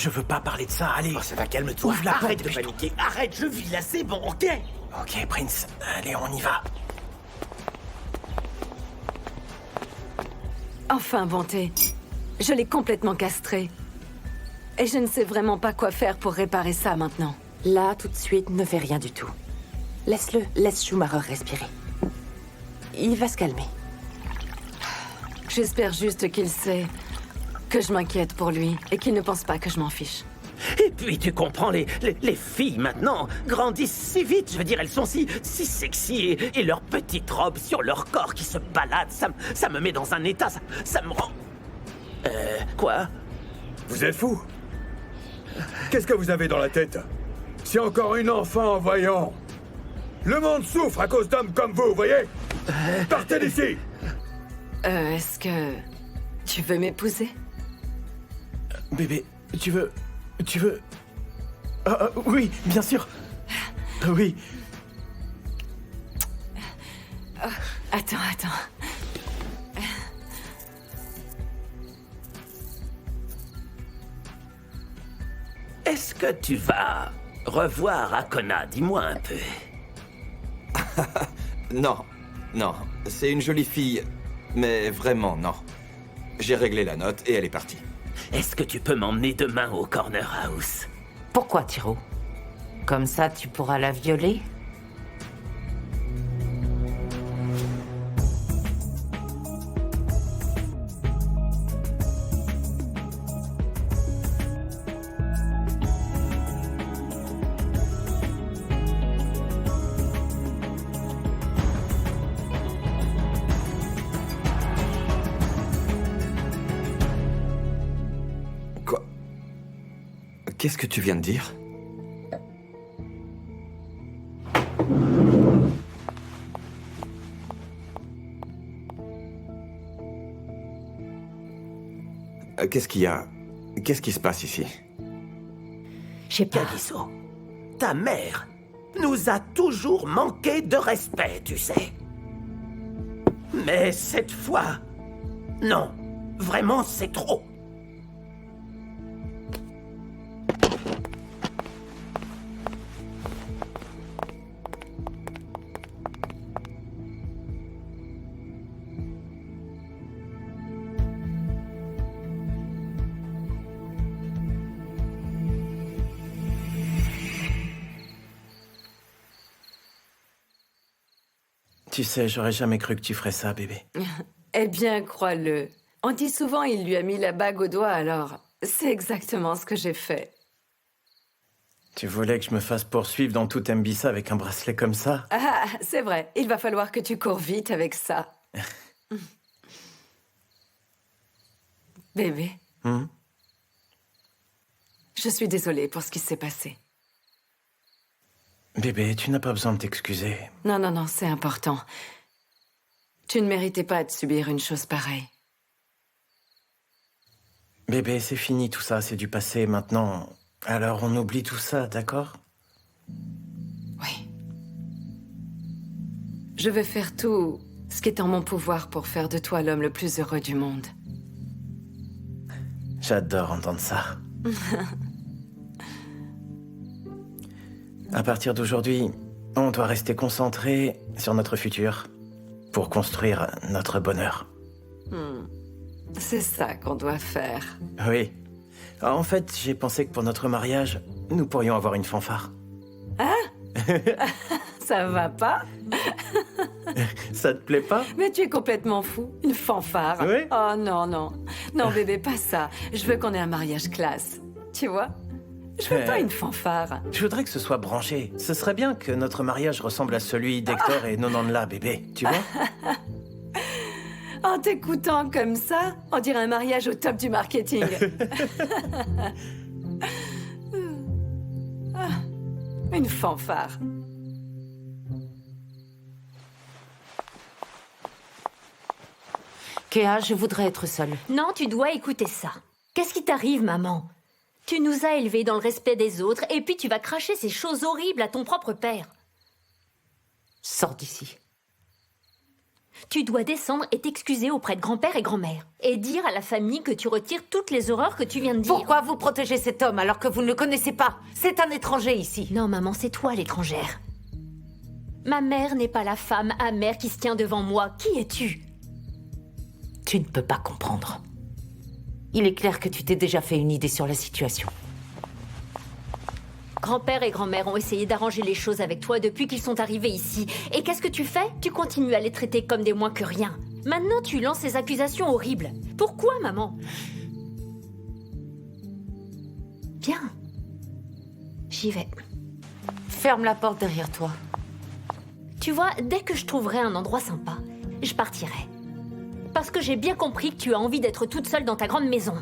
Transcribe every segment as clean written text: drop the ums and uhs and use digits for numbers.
je veux pas parler de ça, allez. Oh, ça va, calme-toi. Ouvre la porte, Arrête de dépêche-toi. paniquer. Arrête, je vis là, c'est bon, ok? Ok, Prince, allez, on y va. Enfin, Bonté. Je l'ai complètement castré. Et je ne sais vraiment pas quoi faire pour réparer ça maintenant. Là, tout de suite, ne fais rien du tout. Laisse-le, laisse Schumacher respirer. Il va se calmer. J'espère juste qu'il sait que je m'inquiète pour lui et qu'il ne pense pas que je m'en fiche. Et puis, tu comprends, les filles, maintenant, grandissent si vite. Je veux dire, elles sont si sexy. Et leurs petites robes sur leur corps qui se baladent, ça me met dans un état, ça me rend... Quoi? Vous êtes fou? Qu'est-ce que vous avez dans la tête? C'est encore une enfant, voyons. Le monde souffre à cause d'hommes comme vous, voyez? Partez d'ici! Est-ce que tu veux m'épouser? Bébé, tu veux... oui, bien sûr. Oui. Attends. Est-ce que tu vas revoir Akona? Dis-moi un peu. Non, c'est une jolie fille, mais vraiment non. J'ai réglé la note et elle est partie. Est-ce que tu peux m'emmener demain au Corner House? Pourquoi, Tiro? Comme ça, tu pourras la violer? Quoi? Qu'est-ce que tu viens de dire? Qu'est-ce qu'il y a? Qu'est-ce qui se passe ici? J'ai pas... Kagiso, ta mère nous a toujours manqué de respect, tu sais. Mais cette fois, non, vraiment, c'est trop. Tu sais, j'aurais jamais cru que tu ferais ça, bébé. Eh bien, crois-le. On dit souvent il lui a mis la bague au doigt, alors c'est exactement ce que j'ai fait. Tu voulais que je me fasse poursuivre dans tout Mbissa avec un bracelet comme ça? Ah, c'est vrai, il va falloir que tu cours vite avec ça. Bébé, je suis désolée pour ce qui s'est passé. Bébé, tu n'as pas besoin de t'excuser. Non, c'est important. Tu ne méritais pas de subir une chose pareille. Bébé, c'est fini tout ça, c'est du passé maintenant. Alors on oublie tout ça, d'accord? Oui. Je vais faire tout ce qui est en mon pouvoir pour faire de toi l'homme le plus heureux du monde. J'adore entendre ça. À partir d'aujourd'hui, on doit rester concentré sur notre futur pour construire notre bonheur. C'est ça qu'on doit faire. Oui. En fait, j'ai pensé que pour notre mariage, nous pourrions avoir une fanfare. Ça va pas? Ça te plaît pas? Mais tu es complètement fou. Une fanfare. Oui. Oh non. Non, bébé, pas ça. Je veux qu'on ait un mariage classe. Tu vois? Je veux pas une fanfare. Je voudrais que ce soit branché. Ce serait bien que notre mariage ressemble à celui d'Hector et Nonanla, bébé. Tu vois? En t'écoutant comme ça, on dirait un mariage au top du marketing. Une fanfare. Kéa, je voudrais être seule. Non, tu dois écouter ça. Qu'est-ce qui t'arrive, maman? Tu nous as élevés dans le respect des autres, et puis tu vas cracher ces choses horribles à ton propre père. Sors d'ici. Tu dois descendre et t'excuser auprès de grand-père et grand-mère. Et dire à la famille que tu retires toutes les horreurs que tu viens de dire. Pourquoi vous protégez cet homme alors que vous ne le connaissez pas? C'est un étranger ici. Non, maman, c'est toi l'étrangère. Ma mère n'est pas la femme amère qui se tient devant moi. Qui es-tu? Tu ne peux pas comprendre. Il est clair que tu t'es déjà fait une idée sur la situation. Grand-père et grand-mère ont essayé d'arranger les choses avec toi depuis qu'ils sont arrivés ici. Et qu'est-ce que tu fais? Tu continues à les traiter comme des moins que rien. Maintenant, tu lances ces accusations horribles. Pourquoi, maman? Bien. J'y vais. Ferme la porte derrière toi. Tu vois, dès que je trouverai un endroit sympa, je partirai. Parce que j'ai bien compris que tu as envie d'être toute seule dans ta grande maison.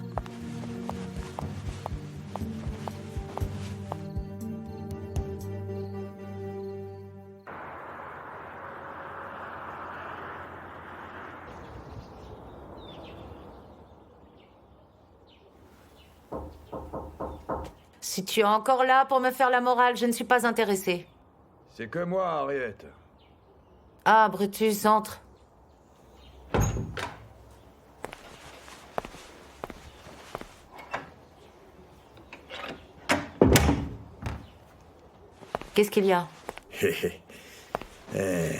Si tu es encore là pour me faire la morale, je ne suis pas intéressée. C'est que moi, Harriet. Ah, Brutus, entre. Qu'est-ce qu'il y a? Eh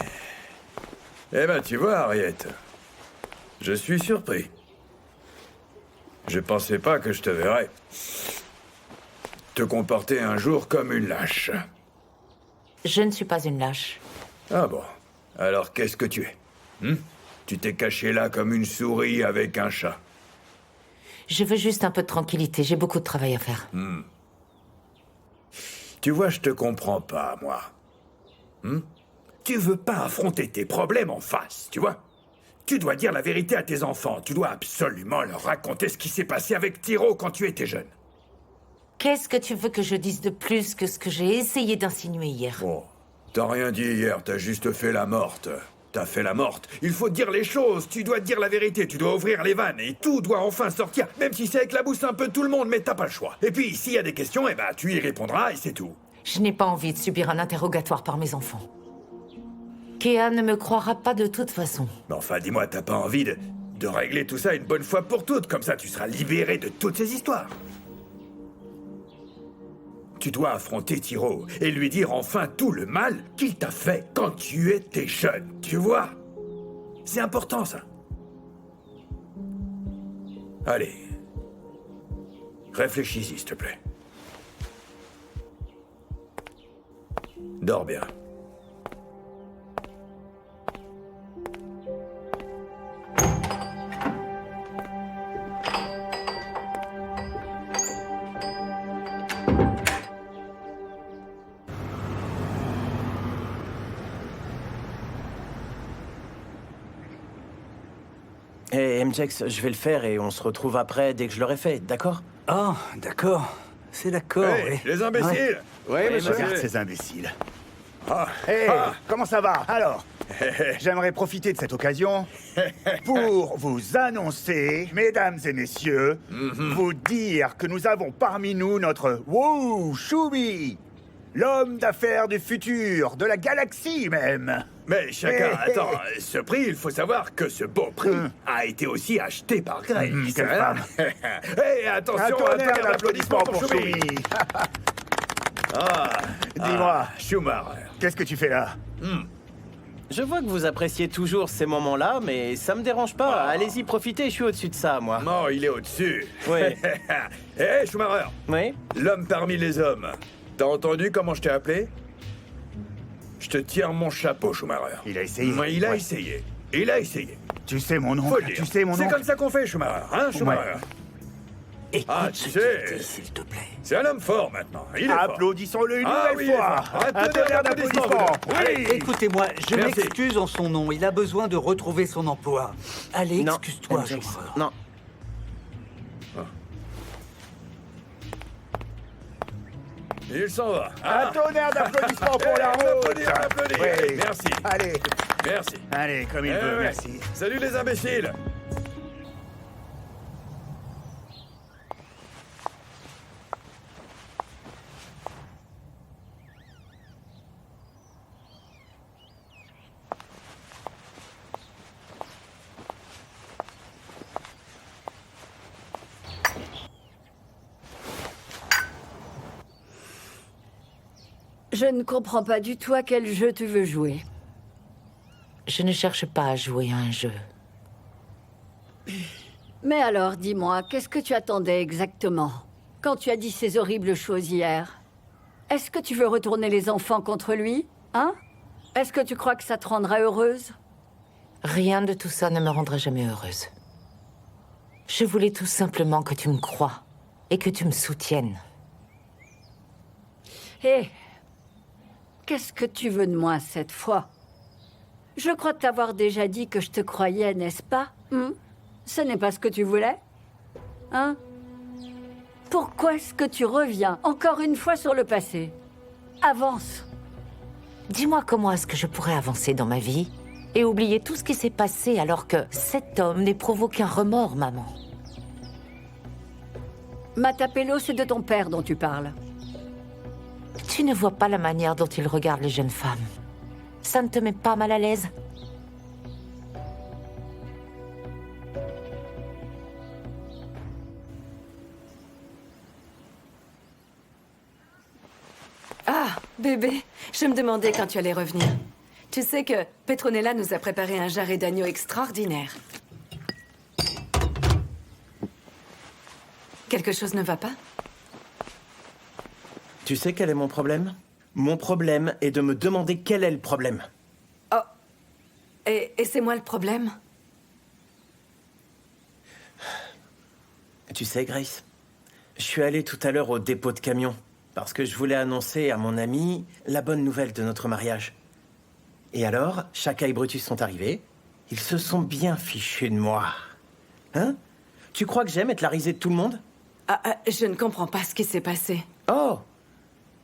ben, tu vois, Harriet, je suis surpris. Je pensais pas que je te verrais te comporter un jour comme une lâche. Je ne suis pas une lâche. Ah bon. Alors qu'est-ce que tu es? Tu t'es caché là comme une souris avec un chat. Je veux juste un peu de tranquillité, j'ai beaucoup de travail à faire. Tu vois, je te comprends pas, moi. Tu veux pas affronter tes problèmes en face, tu vois? Tu dois dire la vérité à tes enfants. Tu dois absolument leur raconter ce qui s'est passé avec Tiro quand tu étais jeune. Qu'est-ce que tu veux que je dise de plus que ce que j'ai essayé d'insinuer hier? Bon, t'as rien dit hier, t'as juste fait la morte. T'as fait la morte. Il faut dire les choses, tu dois dire la vérité, tu dois ouvrir les vannes et tout doit enfin sortir, même si ça éclabousse un peu tout le monde, mais t'as pas le choix. Et puis, s'il y a des questions, eh ben, tu y répondras et c'est tout. Je n'ai pas envie de subir un interrogatoire par mes enfants. Kéa ne me croira pas de toute façon. Mais enfin, dis-moi, t'as pas envie de régler tout ça une bonne fois pour toutes, comme ça tu seras libéré de toutes ces histoires. Tu dois affronter Tiro et lui dire enfin tout le mal qu'il t'a fait quand tu étais jeune, tu vois? C'est important, ça. Allez. Réfléchis-y, s'il te plaît. Dors bien. Hé, MJX, je vais le faire et on se retrouve après dès que je l'aurai fait, d'accord? Oh, d'accord. C'est d'accord, Hey, oui. les imbéciles! Oui, monsieur. monsieur. Regarde ces imbéciles. Ah, Hé, ah. comment ça va? Alors, j'aimerais profiter de cette occasion pour vous annoncer, mesdames et messieurs, vous dire que nous avons parmi nous notre Wu Shubi, l'homme d'affaires du futur, de la galaxie même. Mais chacun, Hé, hé. attends, ce prix, il faut savoir que ce beau prix a été aussi acheté par Grace. quelle hein. femme. Hé, attention, Un tonnerre d'applaudissements pour Shubi. Shubi. Ah, Dis-moi, Schumacher. qu'est-ce que tu fais là? Je vois que vous appréciez toujours ces moments-là, mais ça me dérange pas. Allez-y, profitez, je suis au-dessus de ça, moi. Non, il est au-dessus. Ouais. Hé, Schumacher, Oui? l'homme parmi les hommes. T'as entendu comment je t'ai appelé? Je te tire mon chapeau, Schumacher. Il a essayé. Ouais, il a Ouais. essayé. Il a essayé. Tu sais mon nom, Faut le dire. tu sais mon C'est nom. comme ça qu'on fait, Schumacher, hein, Schumacher? Écoute Ah, ce tu qu'il sais. dit, s'il te plaît. C'est un homme fort maintenant. Il est fort. Applaudissons-le une Ah nouvelle oui, il est fois. fort. Un tonnerre d'applaudissements. Oui. Écoutez-moi, je Merci. m'excuse en son nom. Il a besoin de retrouver son emploi. Allez, Non, excuse-toi, MJX, Schumacher. non. Il s'en va. Un tonnerre d'applaudissements pour la on route. applaudit, on applaudit. Oui. Allez, merci. Allez, Merci. allez, comme il Eh veut, ouais. merci. Salut les imbéciles. Je ne comprends pas du tout à quel jeu tu veux jouer. Je ne cherche pas à jouer à un jeu. Mais alors, dis-moi, qu'est-ce que tu attendais exactement quand tu as dit ces horribles choses hier? Est-ce que tu veux retourner les enfants contre lui? Hein? Est-ce que tu crois que ça te rendra heureuse? Rien de tout ça ne me rendra jamais heureuse. Je voulais tout simplement que tu me croies et que tu me soutiennes. Hé, qu'est-ce que tu veux de moi cette fois? Je crois t'avoir déjà dit que je te croyais, n'est-ce pas? Ce n'est pas ce que tu voulais? Hein? Pourquoi est-ce que tu reviens encore une fois sur le passé? Avance. Dis-moi comment est-ce que je pourrais avancer dans ma vie et oublier tout ce qui s'est passé alors que cet homme n'éprouve aucun remords, maman. Matapello, c'est de ton père dont tu parles. Tu ne vois pas la manière dont il regarde les jeunes femmes. Ça ne te met pas mal à l'aise? Ah, bébé, je me demandais quand tu allais revenir. Tu sais que Petronella nous a préparé un jarret d'agneau extraordinaire. Quelque chose ne va pas? Tu sais quel est mon problème? Mon problème est de me demander quel est le problème. Oh, et c'est moi le problème? Tu sais, Grace, je suis allé tout à l'heure au dépôt de camion parce que je voulais annoncer à mon ami la bonne nouvelle de notre mariage. Et alors, Shaka et Brutus sont arrivés. Ils se sont bien fichus de moi. Hein? Tu crois que j'aime être la risée de tout le monde? Je ne comprends pas ce qui s'est passé. Oh!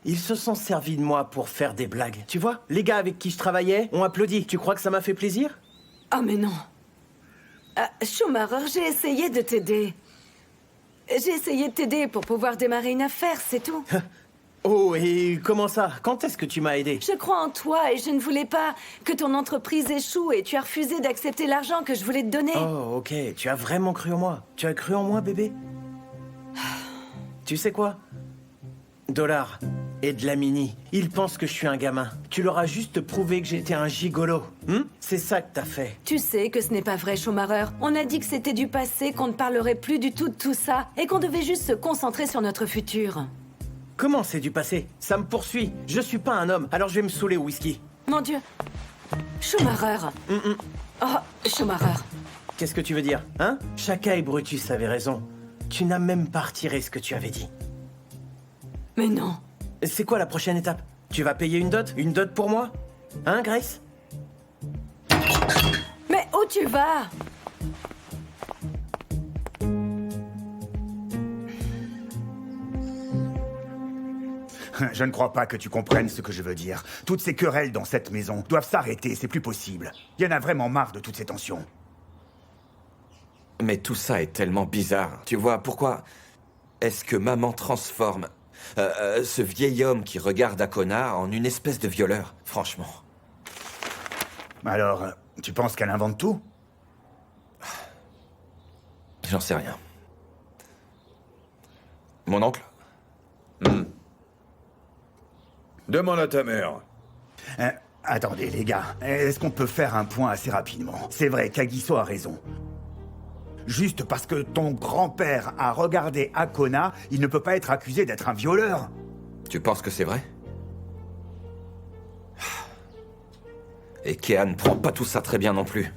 Ils se sont servis de moi pour faire des blagues. Tu vois, les gars avec qui je travaillais ont applaudi. Tu crois que ça m'a fait plaisir? Oh, mais non. Schumacher, j'ai essayé de t'aider. J'ai essayé de t'aider pour pouvoir démarrer une affaire, c'est tout. Oh, et comment ça? Quand est-ce que tu m'as aidé? Je crois en toi et je ne voulais pas que ton entreprise échoue et tu as refusé d'accepter l'argent que je voulais te donner. Oh, ok. Tu as vraiment cru en moi. Tu as cru en moi, bébé? Tu sais quoi? Dollar et de la mini, ils pensent que je suis un gamin. Tu leur as juste prouvé que j'étais un gigolo. C'est ça que t'as fait. Tu sais que ce n'est pas vrai, Schumacher. On a dit que c'était du passé, qu'on ne parlerait plus du tout de tout ça et qu'on devait juste se concentrer sur notre futur. Comment c'est du passé? Ça me poursuit. Je suis pas un homme, alors je vais me saouler au whisky. Mon Dieu. Schumacher. Oh, Schumacher. Qu'est-ce que tu veux dire, hein? Shaka et Brutus avaient raison. Tu n'as même pas retiré ce que tu avais dit. Mais non. C'est quoi la prochaine étape? Tu vas payer une dot? Une dot pour moi? Hein, Grace? Mais où tu vas? Je ne crois pas que tu comprennes ce que je veux dire. Toutes ces querelles dans cette maison doivent s'arrêter, c'est plus possible. Il y en a vraiment marre de toutes ces tensions. Mais tout ça est tellement bizarre. Tu vois, pourquoi est-ce que maman transforme ce vieil homme qui regarde Akona en une espèce de violeur, franchement? Alors, tu penses qu'elle invente tout? J'en sais rien. Mon oncle? Demande à ta mère. Attendez, les gars. Est-ce qu'on peut faire un point assez rapidement? C'est vrai, Kagiso a raison. Juste parce que ton grand-père a regardé Akona, il ne peut pas être accusé d'être un violeur. Tu penses que c'est vrai? Et Kéane prend pas tout ça très bien non plus.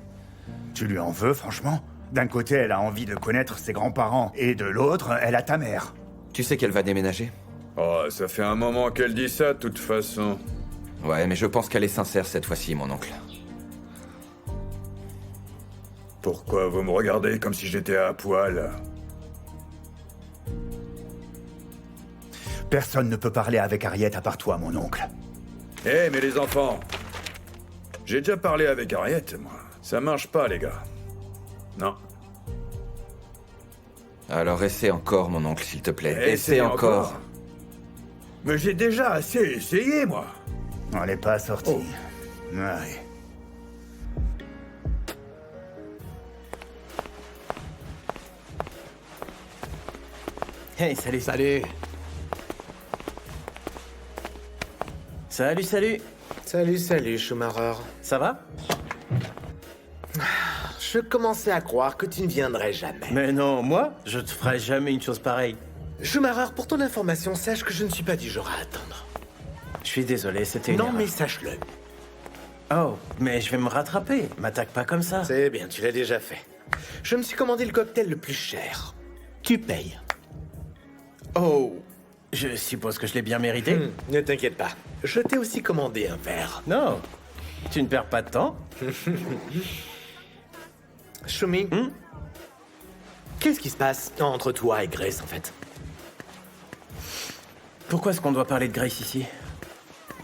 Tu lui en veux, franchement? D'un côté, elle a envie de connaître ses grands-parents, et de l'autre, elle a ta mère. Tu sais qu'elle va déménager? Oh, ça fait un moment qu'elle dit ça, de toute façon. Ouais, mais je pense qu'elle est sincère cette fois-ci, mon oncle. Pourquoi vous me regardez comme si j'étais à poil? Personne ne peut parler avec Harriet à part toi, mon oncle. Eh, mais les enfants, j'ai déjà parlé avec Harriet, moi. Ça marche pas, les gars. Non. Alors essaie encore, mon oncle, s'il te plaît. Essaie encore. Mais j'ai déjà assez essayé, moi. On n'est pas sorti. Ouais. Hey, salut. Salut. Salut, salut. Salut, Schumacher. Ça va? Je commençais à croire que tu ne viendrais jamais. Mais non, moi, je te ferai jamais une chose pareille. Schumacher, pour ton information, sache que je ne suis pas du genre à attendre. Je suis désolé, c'était une Non, erreur. mais sache-le. Oh, mais je vais me rattraper. M'attaque pas comme ça. C'est bien, tu l'as déjà fait. Je me suis commandé le cocktail le plus cher. Tu payes. Oh, je suppose que je l'ai bien mérité. Ne t'inquiète pas. Je t'ai aussi commandé un verre. Non, tu ne perds pas de temps. Shumi, qu'est-ce qui se passe entre toi et Grace, en fait? Pourquoi est-ce qu'on doit parler de Grace ici?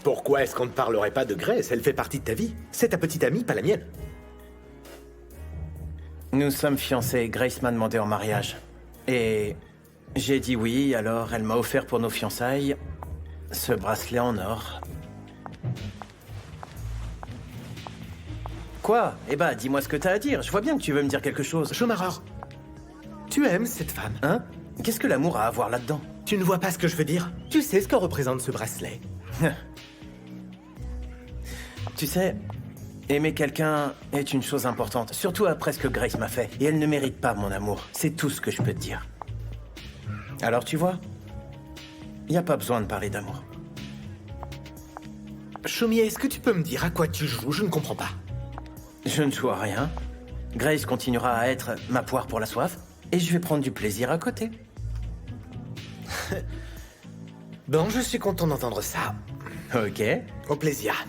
Pourquoi est-ce qu'on ne parlerait pas de Grace? Elle fait partie de ta vie. C'est ta petite amie, pas la mienne. Nous sommes fiancés. Grace m'a demandé en mariage. Et j'ai dit oui, alors elle m'a offert pour nos fiançailles ce bracelet en or. Quoi? Eh bah, dis-moi ce que t'as à dire. Je vois bien que tu veux me dire quelque chose. Schumacher, tu aimes cette femme? Hein? Qu'est-ce que l'amour a à voir là-dedans? Tu ne vois pas ce que je veux dire? Tu sais ce que représente ce bracelet? Tu sais, aimer quelqu'un est une chose importante, surtout après ce que Grace m'a fait. Et elle ne mérite pas mon amour. C'est tout ce que je peux te dire. Alors tu vois, il n'y a pas besoin de parler d'amour. Shumi, est-ce que tu peux me dire à quoi tu joues? Je ne comprends pas. Je ne joue à rien. Grace continuera à être ma poire pour la soif, et je vais prendre du plaisir à côté. Bon, je suis content d'entendre ça. Ok. Au plaisir.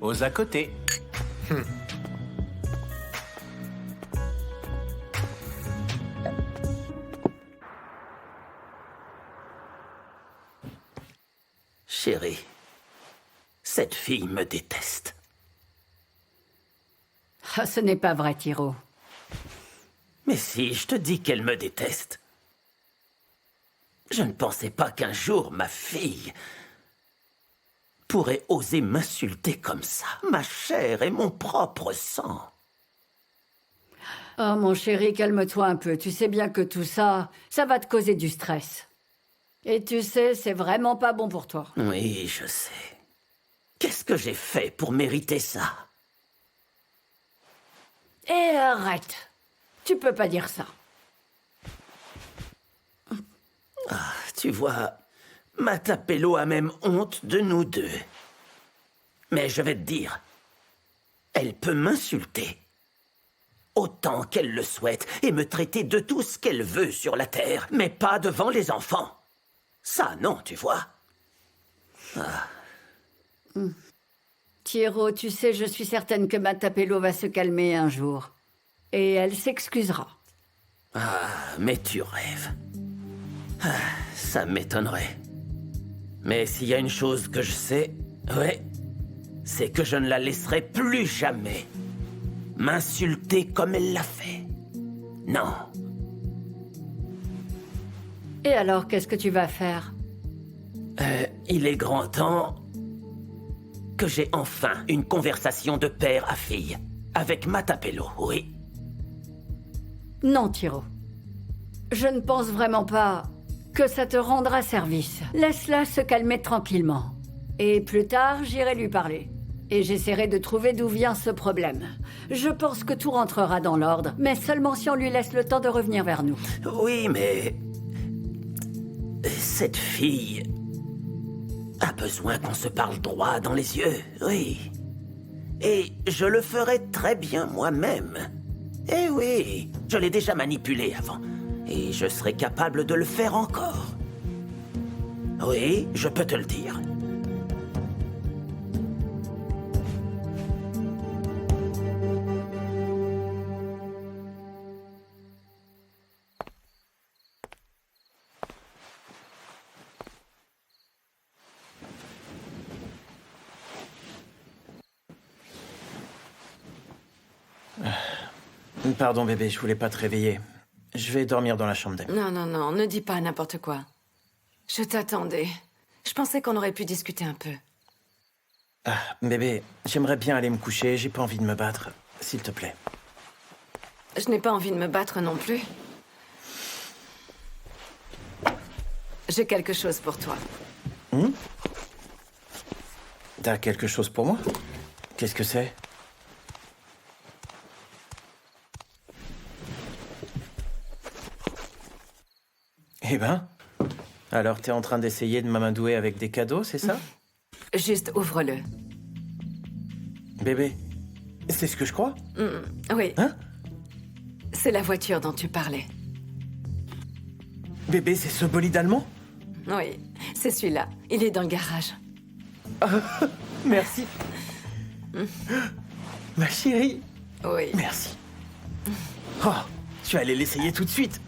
Aux à côté. Chérie, cette fille me déteste. Ah, ce n'est pas vrai, Tiro. Mais si, je te dis qu'elle me déteste. Je ne pensais pas qu'un jour ma fille pourrait oser m'insulter comme ça. Ma chair et mon propre sang. Oh, mon chéri, calme-toi un peu. Tu sais bien que tout ça, ça va te causer du stress. Et tu sais, c'est vraiment pas bon pour toi. Oui, je sais. Qu'est-ce que j'ai fait pour mériter ça? Et arrête. Tu peux pas dire ça. Ah, tu vois, Matapello a même honte de nous deux. Mais je vais te dire, elle peut m'insulter autant qu'elle le souhaite et me traiter de tout ce qu'elle veut sur la terre, mais pas devant les enfants. Ça, non, tu vois. Tiro, tu sais, je suis certaine que Matapello va se calmer un jour. Et elle s'excusera. Ah, mais tu rêves. Ah, ça m'étonnerait. Mais s'il y a une chose que je sais, ouais, c'est que je ne la laisserai plus jamais m'insulter comme elle l'a fait. Non. Et alors, qu'est-ce que tu vas faire? Il est grand temps que j'ai enfin une conversation de père à fille avec Matapello, oui. Non, Tiro. Je ne pense vraiment pas que ça te rendra service. Laisse-la se calmer tranquillement. Et plus tard, j'irai lui parler. Et j'essaierai de trouver d'où vient ce problème. Je pense que tout rentrera dans l'ordre, mais seulement si on lui laisse le temps de revenir vers nous. Oui, mais cette fille a besoin qu'on se parle droit dans les yeux, oui. Et je le ferai très bien moi-même. Eh oui, je l'ai déjà manipulé avant. Et je serai capable de le faire encore. Oui, je peux te le dire. Pardon bébé, je voulais pas te réveiller. Je vais dormir dans la chambre d'Em. Non, non, non, ne dis pas n'importe quoi. Je t'attendais. Je pensais qu'on aurait pu discuter un peu. Ah, bébé, j'aimerais bien aller me coucher, j'ai pas envie de me battre. S'il te plaît. Je n'ai pas envie de me battre non plus. J'ai quelque chose pour toi. T'as quelque chose pour moi? Qu'est-ce que c'est? Eh ben, alors t'es en train d'essayer de m'amadouer avec des cadeaux, c'est ça? Juste ouvre-le. Bébé, c'est ce que je crois? Oui. Hein? C'est la voiture dont tu parlais. Bébé, c'est ce bolide allemand? Oui, c'est celui-là. Il est dans le garage. Merci. Ma chérie. Oui. Merci. Oh, je vais aller l'essayer tout de suite.